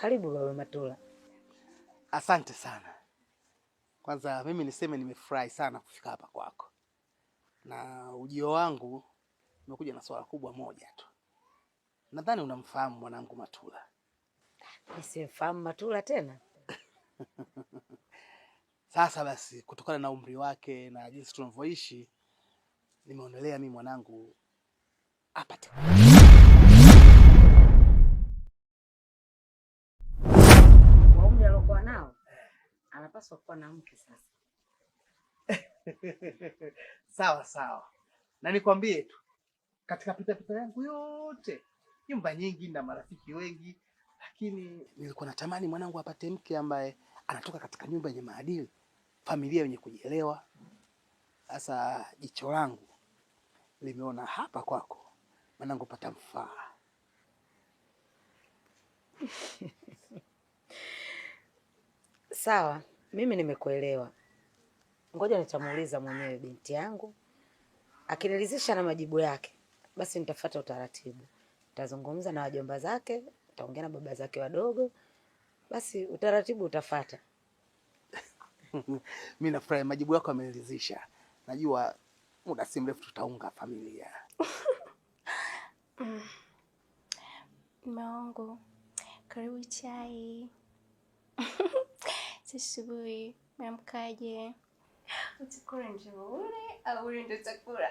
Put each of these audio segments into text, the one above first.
Karibu baba Matula. Asante sana. Kwanza mimi niseme nimefurahi sana kufika hapa kwako, na ujio wangu umekuja na swala kubwa moja tu. Nadhani unamfahamu mwanangu Matula. Nisimfahamu Matula tena? Sasa basi, kutokana na umri wake na jinsi tunavyoishi, nimeonelea mimi mwanangu apate kwa umri alokuwa nao, anapaswa kuwa na mke sasa. Sawa sawa, na nikwambie tu, katika pitapita yangu yote, nyumba nyingi na marafiki wengi, lakini nilikuwa natamani mwanangu apate mke ambaye anatoka katika nyumba yenye maadili, familia yenye kujielewa. Sasa jicho langu limeona hapa kwako mwanangu pata mfaa. Sawa, mimi nimekuelewa. Ngoja nitamuuliza mwenyewe binti yangu. Akiniridhisha na majibu yake, basi nitafuata utaratibu. Nitazungumza na wajomba zake, nitaongea na baba zake wadogo, basi utaratibu utafuata. Mimi nafurahi majibu yako yameniridhisha. Najua muda si mrefu tutaunga familia. Maongo, karibu chai. Sisubui, mamkaje? Utakula nzuri au ule ndo chakula?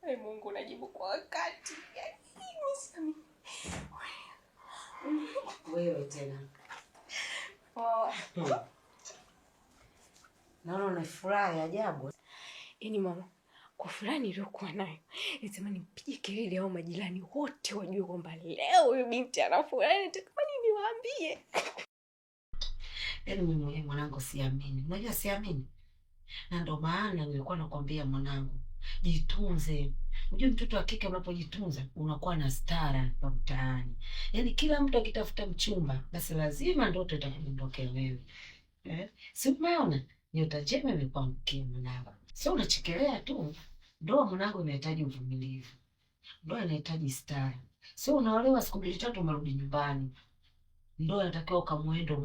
Hey, Mungu najibu kwa wakati. Wewe tena. Naona unafurahi ajabu. Yaani mama, kwa furaha niliyokuwa nayo, nilisema nipige kelele au majirani wote wajue kwamba leo huyu binti anafurahi, nitakamani niwaambie. Yaani mimi mwenyewe mwanangu siamini. Unajua siamini. Na ndio maana nilikuwa nakwambia mwanangu, jitunze. Unajua mtoto wa kike unapojitunza unakuwa na stara kwa mtaani. Yaani kila mtu akitafuta mchumba, basi lazima ndoto itakudondokea wewe. Si umeona? Nyota njema imekuangukia mwanangu. Sio unachekelea tu. Ndoa mwanangu inahitaji uvumilivu. Ndoa inahitaji stara. Sio unaolewa siku 2-3 umerudi nyumbani. Ndoa inatakiwa ukamwendo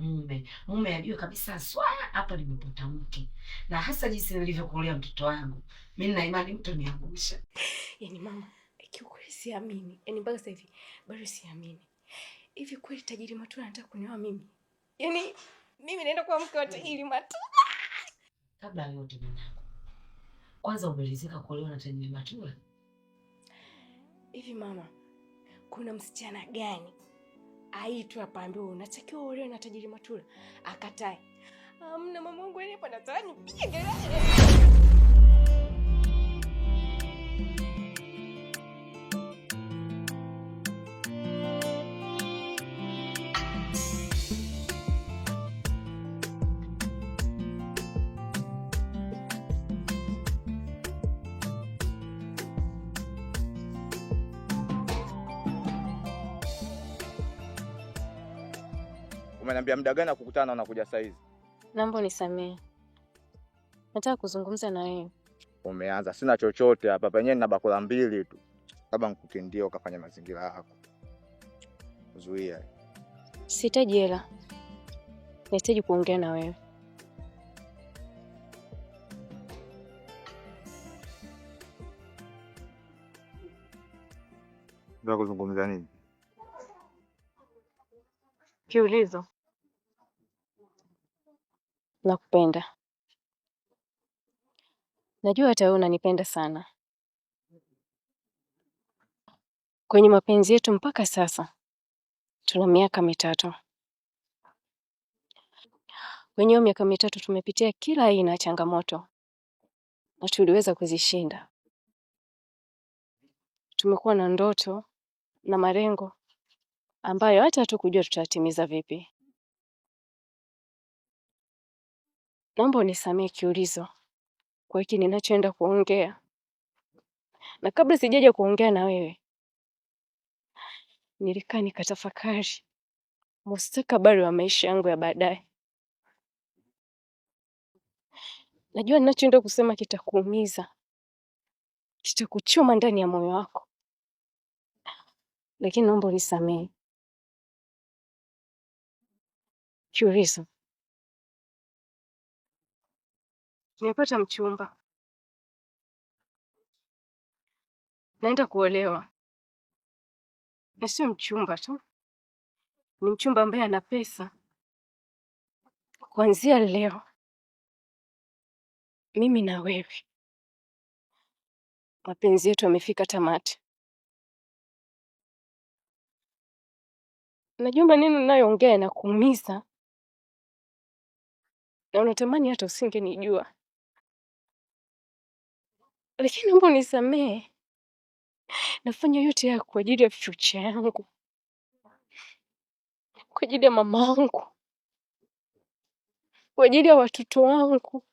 mume ajue kabisa swala hapa nimepata mke. Na hasa jinsi nilivyokulea mtoto wangu, mimi na imani mtoniangusha. Yaani mama, kiukweli siamini. Yaani mpaka sasa hivi bado siamini. Hivi kweli tajiri Matula anataka kunioa mimi? Yaani mimi naenda kwa mke wa tajiri Matula? Kabla ya yote mwanangu, kwanza umeridhika kuolewa na tajiri Matula? Hivi mama, kuna msichana gani aitwa pambiwa unatakiwa uolewe na tajiri Matula akatae? Hamna mama wangu, hapa nataka nipige kelele. Umeniambia muda gani kukutana na unakuja saa hizi? Naomba unisamehe. Nataka kuzungumza na wewe. Umeanza, sina chochote hapa. Penyewe nina bakula 2 tu. Labda nikutindia ukafanya mazingira yako. Zuia. Sihitaji hela. Nahitaji kuongea na wewe. Ndio kuzungumza nini? Kiulizo. Nakupenda. Najua hata wewe unanipenda sana. Kwenye mapenzi yetu mpaka sasa tuna miaka 3. Kwenye hiyo miaka 3 tumepitia kila aina ya changamoto na tuliweza kuzishinda. Tumekuwa na ndoto na malengo ambayo hata hatukujua tutatimiza vipi. Naomba unisamehe Kiulizo kwa hiki ninachoenda kuongea. Na kabla sijaja kuongea na wewe, nilikaa nikatafakari mustakabali wa maisha yangu ya baadaye. Najua ninachoenda kusema kitakuumiza, kitakuchoma ndani ya moyo wako, lakini naomba unisamehe. Kiurizo, nimepata mchumba, naenda kuolewa, na sio mchumba tu, ni mchumba ambaye ana pesa. Kuanzia leo mimi na wewe mapenzi yetu yamefika tamati. Najua maneno ninayoongea na kuumiza, na unatamani hata usingenijua, lakini naomba unisamehe. Nafanya yote haya kwa ajili ya future yangu, kwa ajili ya mamangu, kwa ajili ya watoto wangu.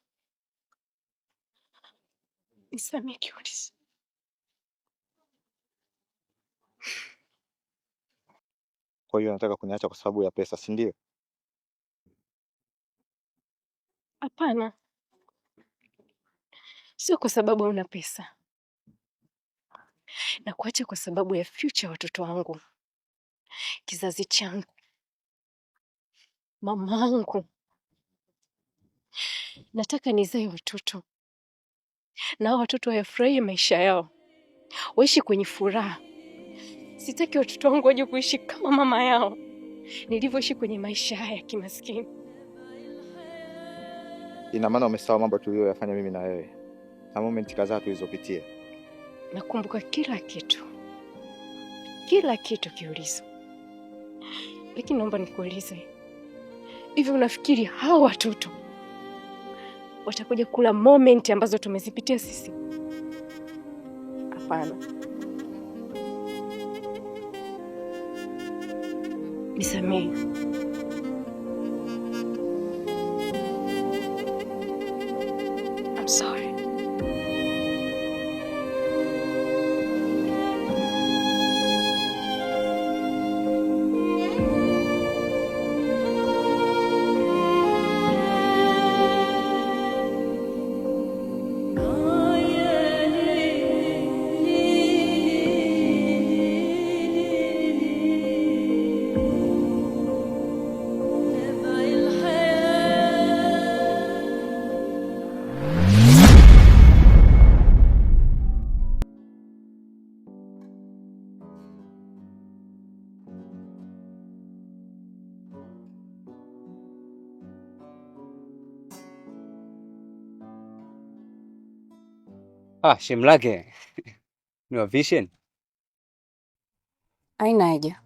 Nisamehe Kiurizo. Kwa hiyo nataka kuniacha kwa sababu ya pesa, si ndio? Hapana, sio kwa sababu una pesa. Na kuacha kwa sababu ya future watoto wangu, kizazi changu, mamangu. Nataka nizae watoto na watoto wayafurahie maisha yao, waishi kwenye furaha. Sitaki watoto wangu waje kuishi kama mama yao nilivyoishi kwenye maisha haya kimaskini. Ina maana umesahau mambo tuliyoyafanya mimi na wewe na moment kadhaa tulizopitia? Nakumbuka kila kitu Kiurizo. Lakini naomba nikuulize, hivi unafikiri hao watoto watakuja kula moment ambazo tumezipitia sisi? Hapana. Nisamehe. I'm sorry. Shemlake ni wa Vision. Haina haja.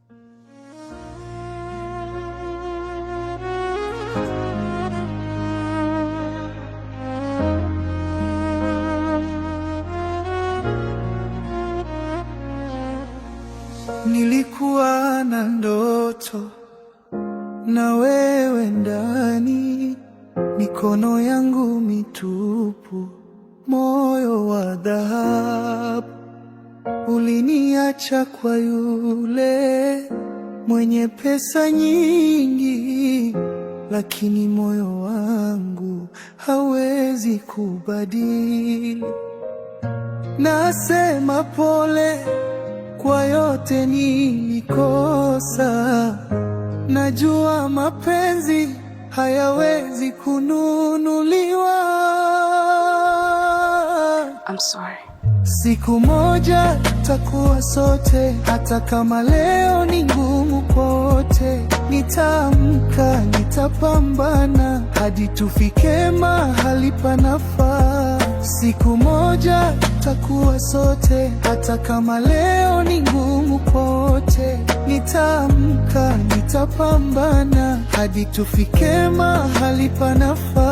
Nilikuwa na ndoto na wewe ndani, mikono yangu mitupu, moyo wa dhahabu. Uliniacha kwa yule mwenye pesa nyingi, lakini moyo wangu hawezi kubadili. Nasema pole kwa yote nilikosa, najua mapenzi hayawezi kununuliwa. I'm sorry. Siku moja takuwa sote, hata kama leo ni ngumu kote. Nitaamka, nitapambana hadi tufike mahali panafaa. Siku moja takuwa sote, hata kama leo ni ngumu kote. Nitaamka, nitapambana hadi tufike mahali panafaa.